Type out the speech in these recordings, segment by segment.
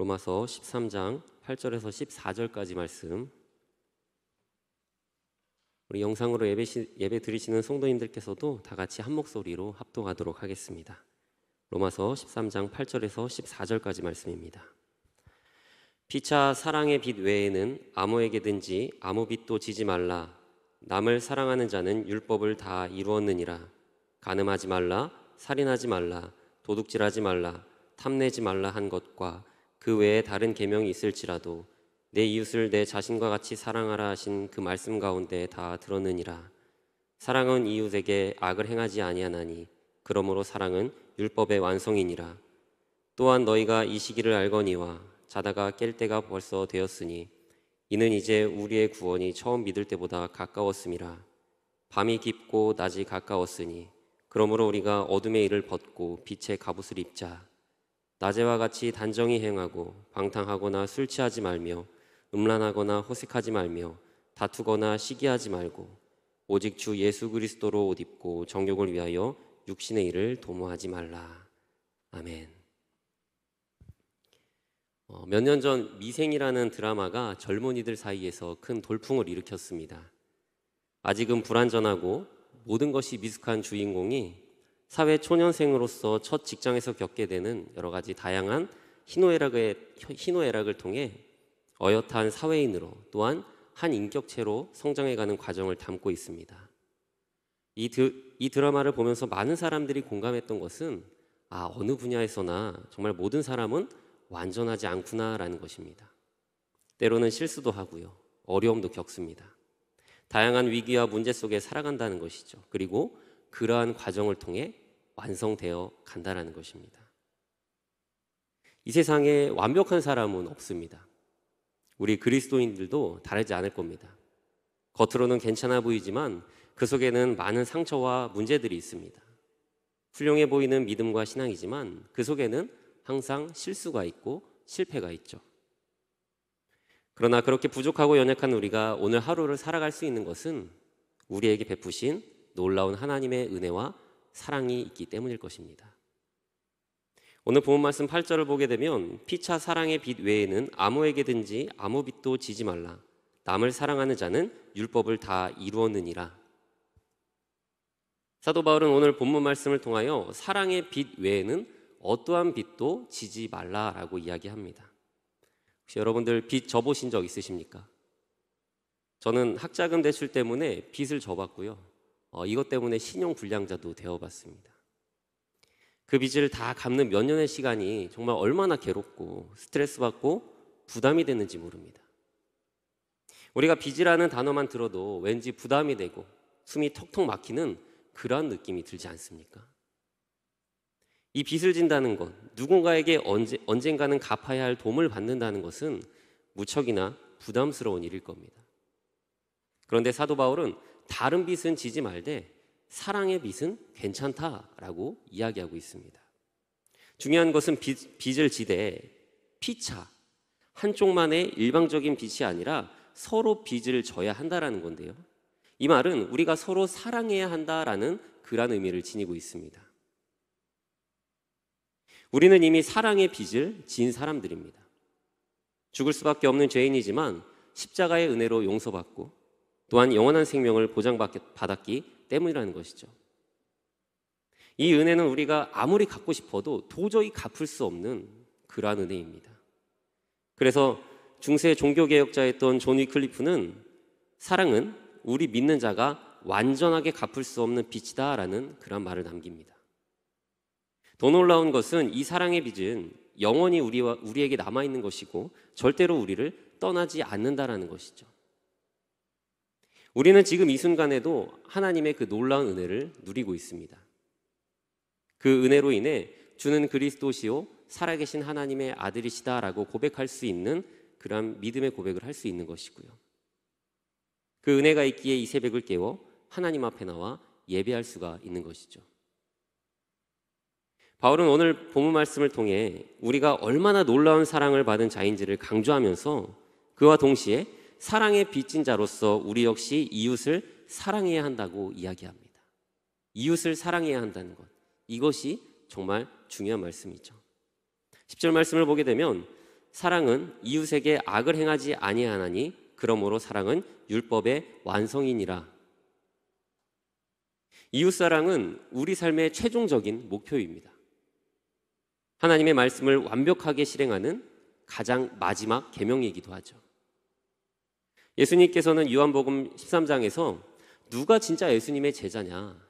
로마서 13장 8절에서 14절까지 말씀, 우리 영상으로 예배 드리시는 성도님들께서도 다 같이 한 목소리로 합독하도록 하겠습니다. 로마서 13장 8절에서 14절까지 말씀입니다. 피차 사랑의 빚 외에는 아무에게든지 아무 빚도 지지 말라. 남을 사랑하는 자는 율법을 다 이루었느니라. 간음하지 말라, 살인하지 말라, 도둑질하지 말라, 탐내지 말라 한 것과 그 외에 다른 계명이 있을지라도 내 이웃을 내 자신과 같이 사랑하라 하신 그 말씀 가운데 다 들었느니라. 사랑은 이웃에게 악을 행하지 아니하나니 그러므로 사랑은 율법의 완성이니라. 또한 너희가 이 시기를 알거니와 자다가 깰 때가 벌써 되었으니 이는 이제 우리의 구원이 처음 믿을 때보다 가까웠음이라. 밤이 깊고 낮이 가까웠으니 그러므로 우리가 어둠의 일을 벗고 빛의 갑옷을 입자. 낮에와 같이 단정히 행하고 방탕하거나 술 취하지 말며 음란하거나 호색하지 말며 다투거나 시기하지 말고 오직 주 예수 그리스도로 옷 입고 정욕을 위하여 육신의 일을 도모하지 말라. 아멘. 몇 년 전 미생이라는 드라마가 젊은이들 사이에서 큰 돌풍을 일으켰습니다. 아직은 불완전하고 모든 것이 미숙한 주인공이 사회 초년생으로서 첫 직장에서 겪게 되는 여러 가지 다양한 희노애락을 통해 어엿한 사회인으로 또한 한 인격체로 성장해가는 과정을 담고 있습니다. 이 드라마를 보면서 많은 사람들이 공감했던 것은 어느 분야에서나 정말 모든 사람은 완전하지 않구나라는 것입니다. 때로는 실수도 하고요, 어려움도 겪습니다. 다양한 위기와 문제 속에 살아간다는 것이죠. 그리고 그러한 과정을 통해 완성되어 간다는 것입니다. 이 세상에 완벽한 사람은 없습니다. 우리 그리스도인들도 다르지 않을 겁니다. 겉으로는 괜찮아 보이지만 그 속에는 많은 상처와 문제들이 있습니다. 훌륭해 보이는 믿음과 신앙이지만 그 속에는 항상 실수가 있고 실패가 있죠. 그러나 그렇게 부족하고 연약한 우리가 오늘 하루를 살아갈 수 있는 것은 우리에게 베푸신 놀라운 하나님의 은혜와 사랑이 있기 때문일 것입니다. 오늘 본문 말씀 8절을 보게 되면 피차 사랑의 빚 외에는 아무에게든지 아무 빚도 지지 말라. 남을 사랑하는 자는 율법을 다 이루었느니라. 사도 바울은 오늘 본문 말씀을 통하여 사랑의 빚 외에는 어떠한 빚도 지지 말라라고 이야기합니다. 혹시 여러분들 빚 져보신 적 있으십니까? 저는 학자금 대출 때문에 빚을 져봤고요, 이것 때문에 신용불량자도 되어봤습니다. 그 빚을 다 갚는 몇 년의 시간이 정말 얼마나 괴롭고 스트레스 받고 부담이 됐는지 모릅니다. 우리가 빚이라는 단어만 들어도 왠지 부담이 되고 숨이 턱턱 막히는 그러한 느낌이 들지 않습니까? 이 빚을 진다는 것, 누군가에게 언젠가는 갚아야 할 도움을 받는다는 것은 무척이나 부담스러운 일일 겁니다. 그런데 사도 바울은 다른 빚은 지지 말되 사랑의 빚은 괜찮다라고 이야기하고 있습니다. 중요한 것은 빚을 지되 피차, 한쪽만의 일방적인 빚이 아니라 서로 빚을 져야 한다라는 건데요, 이 말은 우리가 서로 사랑해야 한다라는 그런 의미를 지니고 있습니다. 우리는 이미 사랑의 빚을 진 사람들입니다. 죽을 수밖에 없는 죄인이지만 십자가의 은혜로 용서받고 또한 영원한 생명을 보장받았기 때문이라는 것이죠. 이 은혜는 우리가 아무리 갖고 싶어도 도저히 갚을 수 없는 그러한 은혜입니다. 그래서 중세 종교개혁자였던 존 위클리프는 사랑은 우리 믿는 자가 완전하게 갚을 수 없는 빚이다라는 그런 말을 남깁니다. 더 놀라운 것은 이 사랑의 빚은 영원히 우리에게 남아있는 것이고 절대로 우리를 떠나지 않는다라는 것이죠. 우리는 지금 이 순간에도 하나님의 그 놀라운 은혜를 누리고 있습니다. 그 은혜로 인해 주는 그리스도시요 살아계신 하나님의 아들이시다라고 고백할 수 있는 그런 믿음의 고백을 할 수 있는 것이고요, 그 은혜가 있기에 이 새벽을 깨워 하나님 앞에 나와 예배할 수가 있는 것이죠. 바울은 오늘 본문 말씀을 통해 우리가 얼마나 놀라운 사랑을 받은 자인지를 강조하면서 그와 동시에 사랑의 빚진 자로서 우리 역시 이웃을 사랑해야 한다고 이야기합니다. 이웃을 사랑해야 한다는 것, 이것이 정말 중요한 말씀이죠. 10절 말씀을 보게 되면 사랑은 이웃에게 악을 행하지 아니하나니 그러므로 사랑은 율법의 완성이니라. 이웃사랑은 우리 삶의 최종적인 목표입니다. 하나님의 말씀을 완벽하게 실행하는 가장 마지막 계명이기도 하죠. 예수님께서는 요한복음 13장에서 누가 진짜 예수님의 제자냐?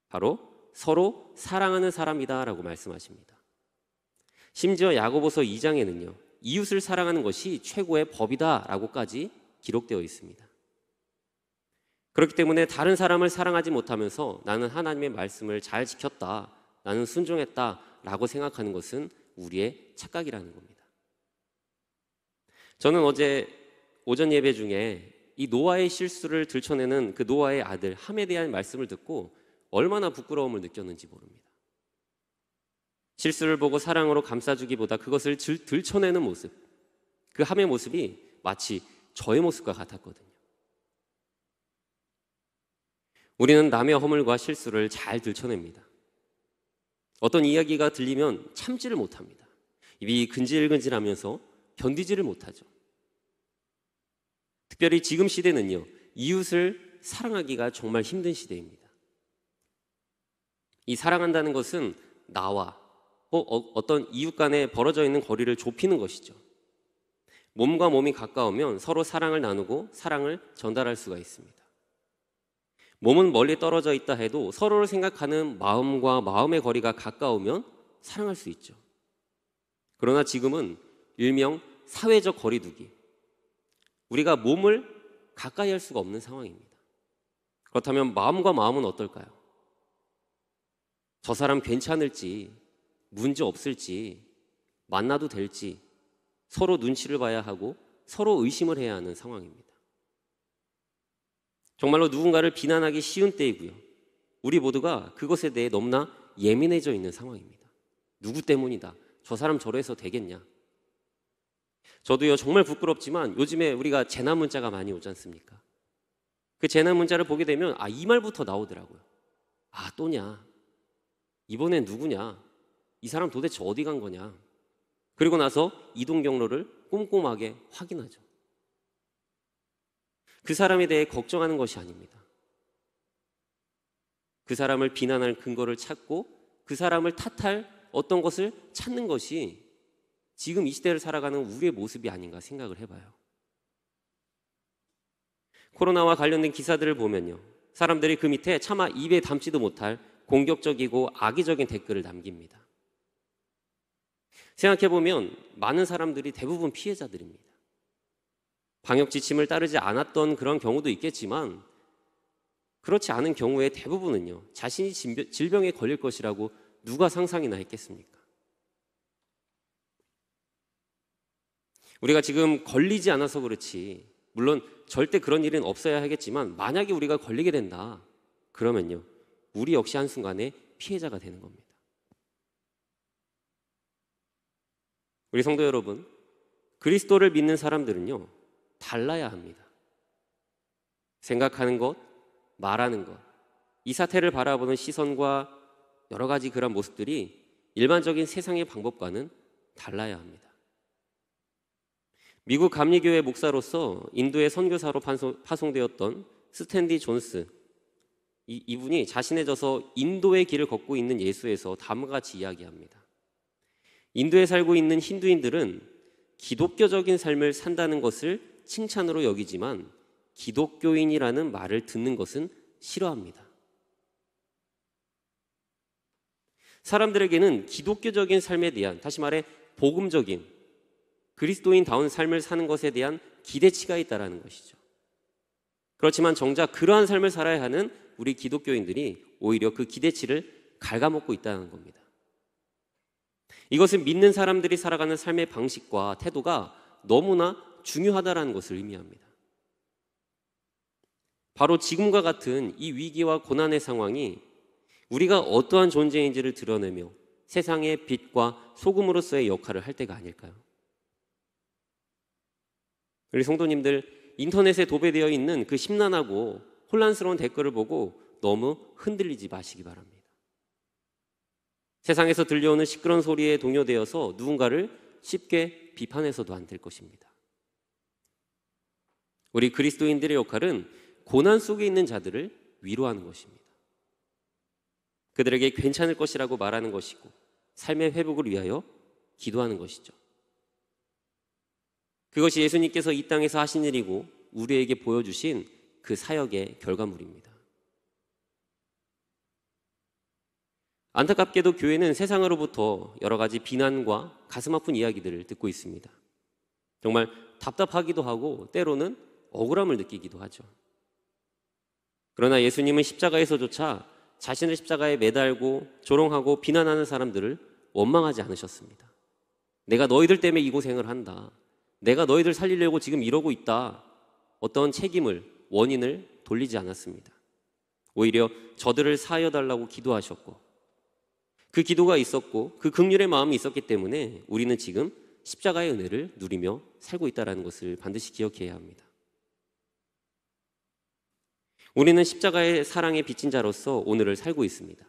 바로 서로 사랑하는 사람이다 라고 말씀하십니다. 심지어 야고보서 2장에는요, 이웃을 사랑하는 것이 최고의 법이다 라고까지 기록되어 있습니다. 그렇기 때문에 다른 사람을 사랑하지 못하면서 나는 하나님의 말씀을 잘 지켰다, 나는 순종했다 라고 생각하는 것은 우리의 착각이라는 겁니다. 저는 어제 오전 예배 중에 이 노아의 실수를 들춰내는 그 노아의 아들 함에 대한 말씀을 듣고 얼마나 부끄러움을 느꼈는지 모릅니다. 실수를 보고 사랑으로 감싸주기보다 그것을 들춰내는 모습, 그 함의 모습이 마치 저의 모습과 같았거든요. 우리는 남의 허물과 실수를 잘 들춰냅니다. 어떤 이야기가 들리면 참지를 못합니다. 입이 근질근질하면서 견디지를 못하죠. 특별히 지금 시대는요, 이웃을 사랑하기가 정말 힘든 시대입니다. 이 사랑한다는 것은 나와 어떤 이웃 간에 벌어져 있는 거리를 좁히는 것이죠. 몸과 몸이 가까우면 서로 사랑을 나누고 사랑을 전달할 수가 있습니다. 몸은 멀리 떨어져 있다 해도 서로를 생각하는 마음과 마음의 거리가 가까우면 사랑할 수 있죠. 그러나 지금은 일명 사회적 거리두기, 우리가 몸을 가까이 할 수가 없는 상황입니다. 그렇다면 마음과 마음은 어떨까요? 저 사람 괜찮을지, 문제 없을지, 만나도 될지 서로 눈치를 봐야 하고 서로 의심을 해야 하는 상황입니다. 정말로 누군가를 비난하기 쉬운 때이고요. 우리 모두가 그것에 대해 너무나 예민해져 있는 상황입니다. 누구 때문이다. 저 사람 저래서 되겠냐. 저도요, 정말 부끄럽지만 요즘에 우리가 재난 문자가 많이 오지 않습니까? 그 재난 문자를 보게 되면 이 말부터 나오더라고요. 또냐. 이번엔 누구냐. 이 사람 도대체 어디 간 거냐. 그리고 나서 이동 경로를 꼼꼼하게 확인하죠. 그 사람에 대해 걱정하는 것이 아닙니다. 그 사람을 비난할 근거를 찾고 그 사람을 탓할 어떤 것을 찾는 것이 지금 이 시대를 살아가는 우리의 모습이 아닌가 생각을 해봐요. 코로나와 관련된 기사들을 보면요, 사람들이 그 밑에 차마 입에 담지도 못할 공격적이고 악의적인 댓글을 남깁니다. 생각해보면 많은 사람들이 대부분 피해자들입니다. 방역 지침을 따르지 않았던 그런 경우도 있겠지만 그렇지 않은 경우에 대부분은요, 자신이 질병에 걸릴 것이라고 누가 상상이나 했겠습니까? 우리가 지금 걸리지 않아서 그렇지, 물론 절대 그런 일은 없어야 하겠지만 만약에 우리가 걸리게 된다 그러면요, 우리 역시 한순간에 피해자가 되는 겁니다. 우리 성도 여러분, 그리스도를 믿는 사람들은요, 달라야 합니다. 생각하는 것, 말하는 것, 이 사태를 바라보는 시선과 여러 가지 그런 모습들이 일반적인 세상의 방법과는 달라야 합니다. 미국 감리교회 목사로서 인도의 선교사로 파송되었던 스탠리 존스, 이분이 자신의 저서 인도의 길을 걷고 있는 예수에서 다음과 같이 이야기합니다. 인도에 살고 있는 힌두인들은 기독교적인 삶을 산다는 것을 칭찬으로 여기지만 기독교인이라는 말을 듣는 것은 싫어합니다. 사람들에게는 기독교적인 삶에 대한, 다시 말해 복음적인 그리스도인다운 삶을 사는 것에 대한 기대치가 있다는 것이죠. 그렇지만 정작 그러한 삶을 살아야 하는 우리 기독교인들이 오히려 그 기대치를 갉아먹고 있다는 겁니다. 이것은 믿는 사람들이 살아가는 삶의 방식과 태도가 너무나 중요하다는 것을 의미합니다. 바로 지금과 같은 이 위기와 고난의 상황이 우리가 어떠한 존재인지를 드러내며 세상의 빛과 소금으로서의 역할을 할 때가 아닐까요? 우리 성도님들, 인터넷에 도배되어 있는 그 심란하고 혼란스러운 댓글을 보고 너무 흔들리지 마시기 바랍니다. 세상에서 들려오는 시끄러운 소리에 동요되어서 누군가를 쉽게 비판해서도 안 될 것입니다. 우리 그리스도인들의 역할은 고난 속에 있는 자들을 위로하는 것입니다. 그들에게 괜찮을 것이라고 말하는 것이고 삶의 회복을 위하여 기도하는 것이죠. 그것이 예수님께서 이 땅에서 하신 일이고 우리에게 보여주신 그 사역의 결과물입니다. 안타깝게도 교회는 세상으로부터 여러 가지 비난과 가슴 아픈 이야기들을 듣고 있습니다. 정말 답답하기도 하고 때로는 억울함을 느끼기도 하죠. 그러나 예수님은 십자가에서조차 자신을 십자가에 매달고 조롱하고 비난하는 사람들을 원망하지 않으셨습니다. 내가 너희들 때문에 이 고생을 한다. 내가 너희들 살리려고 지금 이러고 있다. 어떤 책임을, 원인을 돌리지 않았습니다. 오히려 저들을 사하여달라고 기도하셨고 그 기도가 있었고 그 긍휼의 마음이 있었기 때문에 우리는 지금 십자가의 은혜를 누리며 살고 있다는 것을 반드시 기억해야 합니다. 우리는 십자가의 사랑에 빚진 자로서 오늘을 살고 있습니다.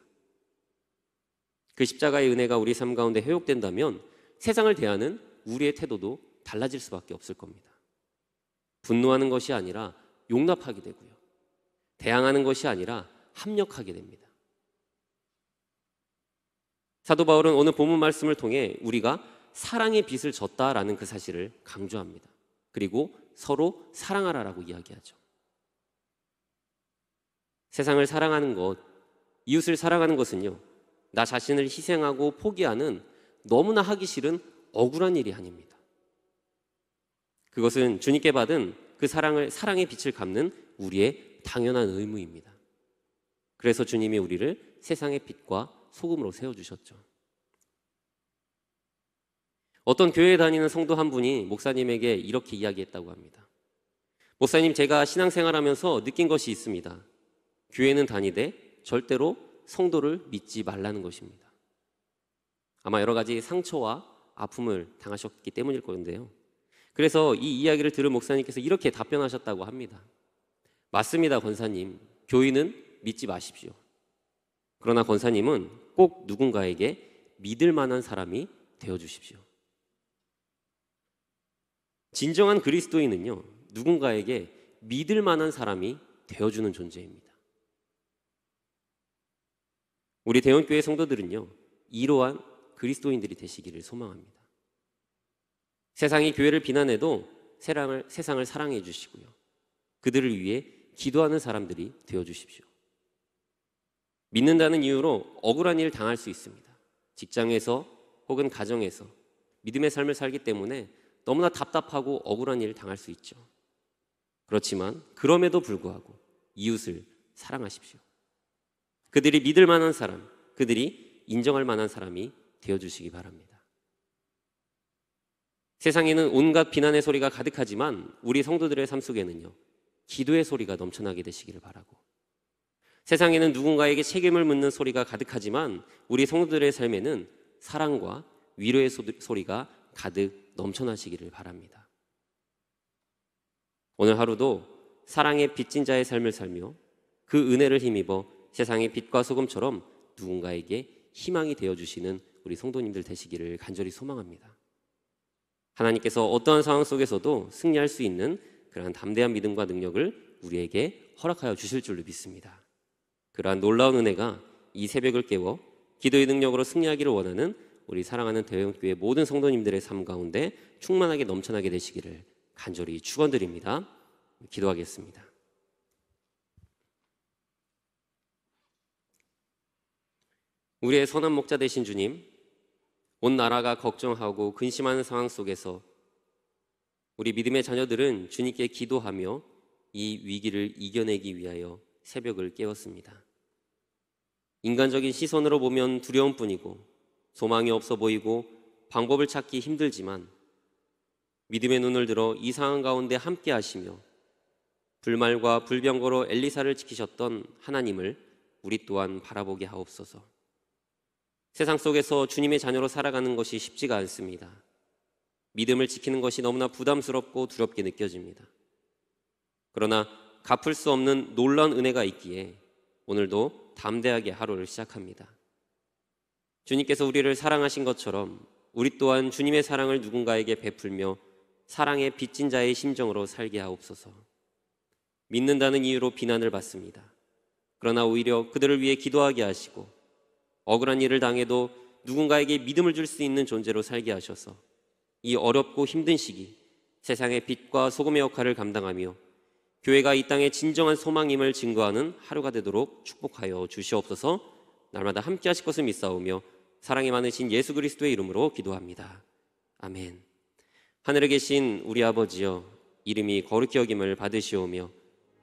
그 십자가의 은혜가 우리 삶 가운데 회복된다면 세상을 대하는 우리의 태도도 달라질 수밖에 없을 겁니다. 분노하는 것이 아니라 용납하게 되고요. 대항하는 것이 아니라 합력하게 됩니다. 사도 바울은 오늘 본문 말씀을 통해 우리가 사랑의 빚을 졌다라는 그 사실을 강조합니다. 그리고 서로 사랑하라라고 이야기하죠. 세상을 사랑하는 것, 이웃을 사랑하는 것은요, 나 자신을 희생하고 포기하는 너무나 하기 싫은 억울한 일이 아닙니다. 그것은 주님께 받은 그 사랑의 빛을 갚는 우리의 당연한 의무입니다. 그래서 주님이 우리를 세상의 빛과 소금으로 세워주셨죠. 어떤 교회에 다니는 성도 한 분이 목사님에게 이렇게 이야기했다고 합니다. 목사님, 제가 신앙생활하면서 느낀 것이 있습니다. 교회는 다니되 절대로 성도를 믿지 말라는 것입니다. 아마 여러 가지 상처와 아픔을 당하셨기 때문일 건데요. 그래서 이 이야기를 들은 목사님께서 이렇게 답변하셨다고 합니다. 맞습니다, 권사님. 교인은 믿지 마십시오. 그러나 권사님은 꼭 누군가에게 믿을 만한 사람이 되어주십시오. 진정한 그리스도인은요, 누군가에게 믿을 만한 사람이 되어주는 존재입니다. 우리 대원교회 성도들은요, 이러한 그리스도인들이 되시기를 소망합니다. 세상이 교회를 비난해도 세상을 사랑해 주시고요. 그들을 위해 기도하는 사람들이 되어 주십시오. 믿는다는 이유로 억울한 일을 당할 수 있습니다. 직장에서 혹은 가정에서 믿음의 삶을 살기 때문에 너무나 답답하고 억울한 일을 당할 수 있죠. 그렇지만 그럼에도 불구하고 이웃을 사랑하십시오. 그들이 믿을 만한 사람, 그들이 인정할 만한 사람이 되어주시기 바랍니다. 세상에는 온갖 비난의 소리가 가득하지만 우리 성도들의 삶 속에는요, 기도의 소리가 넘쳐나게 되시기를 바라고, 세상에는 누군가에게 책임을 묻는 소리가 가득하지만 우리 성도들의 삶에는 사랑과 위로의 소리가 가득 넘쳐나시기를 바랍니다. 오늘 하루도 사랑의 빚진 자의 삶을 살며 그 은혜를 힘입어 세상의 빛과 소금처럼 누군가에게 희망이 되어주시는 우리 성도님들 되시기를 간절히 소망합니다. 하나님께서 어떠한 상황 속에서도 승리할 수 있는 그러한 담대한 믿음과 능력을 우리에게 허락하여 주실 줄로 믿습니다. 그러한 놀라운 은혜가 이 새벽을 깨워 기도의 능력으로 승리하기를 원하는 우리 사랑하는 대형교회 모든 성도님들의 삶 가운데 충만하게 넘쳐나게 되시기를 간절히 축원드립니다. 기도하겠습니다. 우리의 선한 목자 되신 주님, 온 나라가 걱정하고 근심하는 상황 속에서 우리 믿음의 자녀들은 주님께 기도하며 이 위기를 이겨내기 위하여 새벽을 깨웠습니다. 인간적인 시선으로 보면 두려움 뿐이고 소망이 없어 보이고 방법을 찾기 힘들지만 믿음의 눈을 들어 이 상황 가운데 함께 하시며 불말과 불병거로 엘리사를 지키셨던 하나님을 우리 또한 바라보게 하옵소서. 세상 속에서 주님의 자녀로 살아가는 것이 쉽지가 않습니다. 믿음을 지키는 것이 너무나 부담스럽고 두렵게 느껴집니다. 그러나 갚을 수 없는 놀라운 은혜가 있기에 오늘도 담대하게 하루를 시작합니다. 주님께서 우리를 사랑하신 것처럼 우리 또한 주님의 사랑을 누군가에게 베풀며 사랑에 빚진 자의 심정으로 살게 하옵소서. 믿는다는 이유로 비난을 받습니다. 그러나 오히려 그들을 위해 기도하게 하시고 억울한 일을 당해도 누군가에게 믿음을 줄 수 있는 존재로 살게 하셔서 이 어렵고 힘든 시기 세상의 빛과 소금의 역할을 감당하며 교회가 이 땅의 진정한 소망임을 증거하는 하루가 되도록 축복하여 주시옵소서. 날마다 함께 하실 것을 믿사오며 사랑이 많으신 예수 그리스도의 이름으로 기도합니다. 아멘. 하늘에 계신 우리 아버지여, 이름이 거룩히 여김을 받으시오며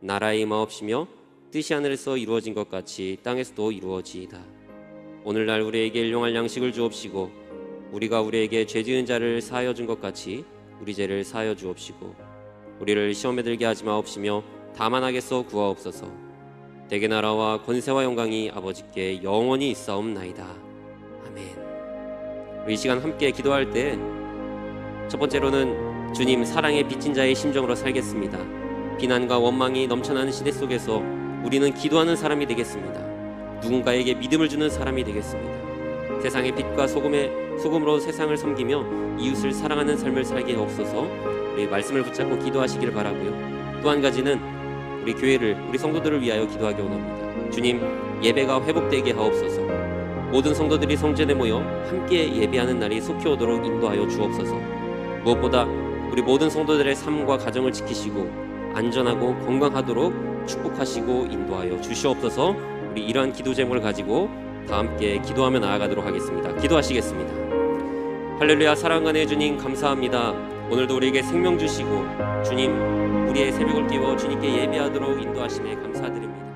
나라의 임하옵시며 뜻이 하늘에서 이루어진 것 같이 땅에서도 이루어지이다. 오늘날 우리에게 일용할 양식을 주옵시고 우리가 우리에게 죄 지은 자를 사하여 준 것 같이 우리 죄를 사하여 주옵시고 우리를 시험에 들게 하지 마옵시며 다만 악에서 구하옵소서. 대개 나라와 권세와 영광이 아버지께 영원히 있사옵나이다. 아멘. 우리 이 시간 함께 기도할 때 첫 번째로는 주님 사랑에 빚진 자의 심정으로 살겠습니다. 비난과 원망이 넘쳐나는 시대 속에서 우리는 기도하는 사람이 되겠습니다. 누군가에게 믿음을 주는 사람이 되겠습니다. 세상의 빛과 소금으로 세상을 섬기며 이웃을 사랑하는 삶을 살게 하옵소서. 우리 말씀을 붙잡고 기도하시기를 바라고요. 또 한 가지는 우리 교회를, 우리 성도들을 위하여 기도하기 원합니다. 주님, 예배가 회복되게 하옵소서. 모든 성도들이 성전에 모여 함께 예배하는 날이 속히 오도록 인도하여 주옵소서. 무엇보다 우리 모든 성도들의 삶과 가정을 지키시고 안전하고 건강하도록 축복하시고 인도하여 주시옵소서. 우리 이러한 기도 제목을 가지고 다 함께 기도하며 나아가도록 하겠습니다. 기도하시겠습니다. 할렐루야. 사랑하는 주님 감사합니다. 오늘도 우리에게 생명 주시고 주님 우리의 새벽을 깨워 주님께 예배하도록 인도하심에 감사드립니다.